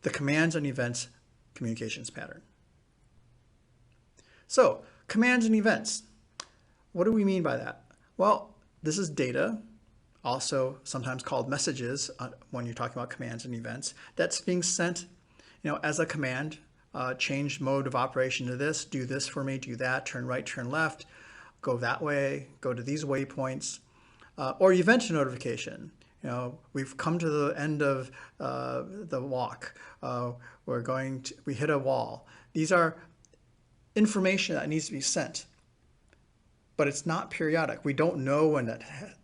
the commands and events communications pattern. So, commands and events. What do we mean by that? Well, this is data, also sometimes called messages when you're talking about commands and events, that's being sent, as a command. Change mode of operation to this, do this for me, do that, turn right, turn left, go that way, go to these waypoints, or event notification. We've come to the end of the walk. We hit a wall. These are information that needs to be sent, but it's not periodic. We don't know when that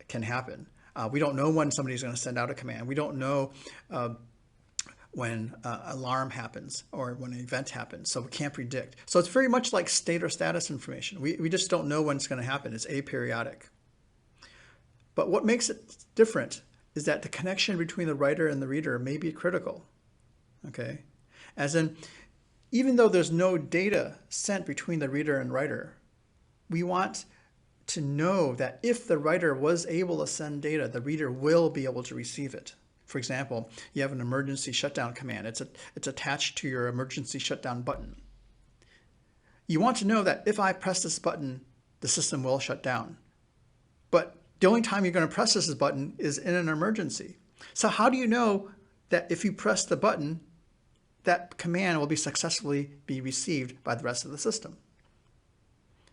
can happen. We don't know when somebody's going to send out a command. We don't know when alarm happens or when an event happens, so we can't predict. So it's very much like state or status information. We just don't know when it's going to happen. It's aperiodic. But what makes it different is that the connection between the writer and the reader may be critical. Okay? As in, even though there's no data sent between the reader and writer, we want to know that if the writer was able to send data, the reader will be able to receive it. For example, you have an emergency shutdown command. It's attached to your emergency shutdown button. You want to know that if I press this button, the system will shut down. But the only time you're going to press this button is in an emergency. So how do you know that if you press the button, that command will be successfully received by the rest of the system?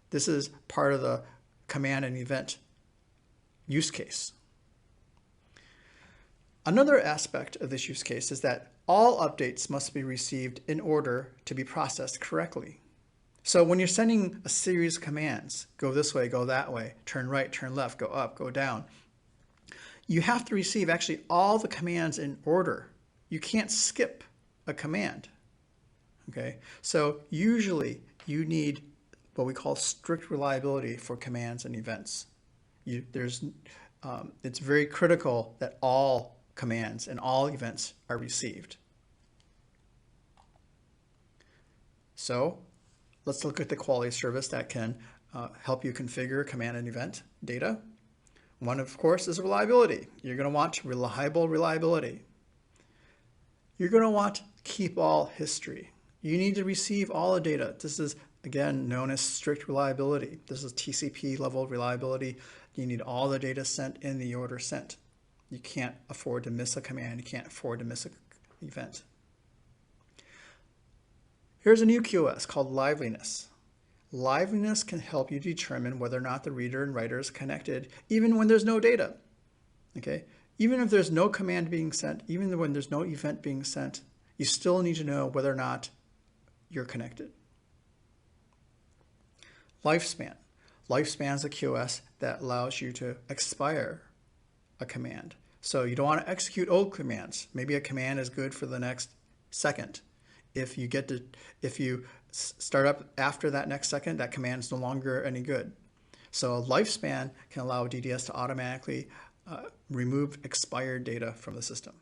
This is part of the command and event use case. Another aspect of this use case is that all updates must be received in order to be processed correctly. So when you're sending a series of commands, go this way, go that way, turn right, turn left, go up, go down, you have to receive actually all the commands in order. You can't skip a command. Okay? So usually you need what we call strict reliability for commands and events. It's very critical that all commands and all events are received. So let's look at the quality of service that can help you configure command and event data. One, of course, is reliability. You're going to want reliable reliability. You're going to want keep all history. You need to receive all the data. This is, again, known as strict reliability. This is TCP level reliability. You need all the data sent in the order sent. You can't afford to miss a command. You can't afford to miss an event. Here's a new QoS called liveliness. Liveliness can help you determine whether or not the reader and writer is connected, even when there's no data. Okay? Even if there's no command being sent, even when there's no event being sent, you still need to know whether or not you're connected. Lifespan. Lifespan is a QoS that allows you to expire a command. So you don't want to execute old commands. Maybe a command is good for the next second. If you start up after that next second, that command is no longer any good. So a lifespan can allow DDS to automatically remove expired data from the system.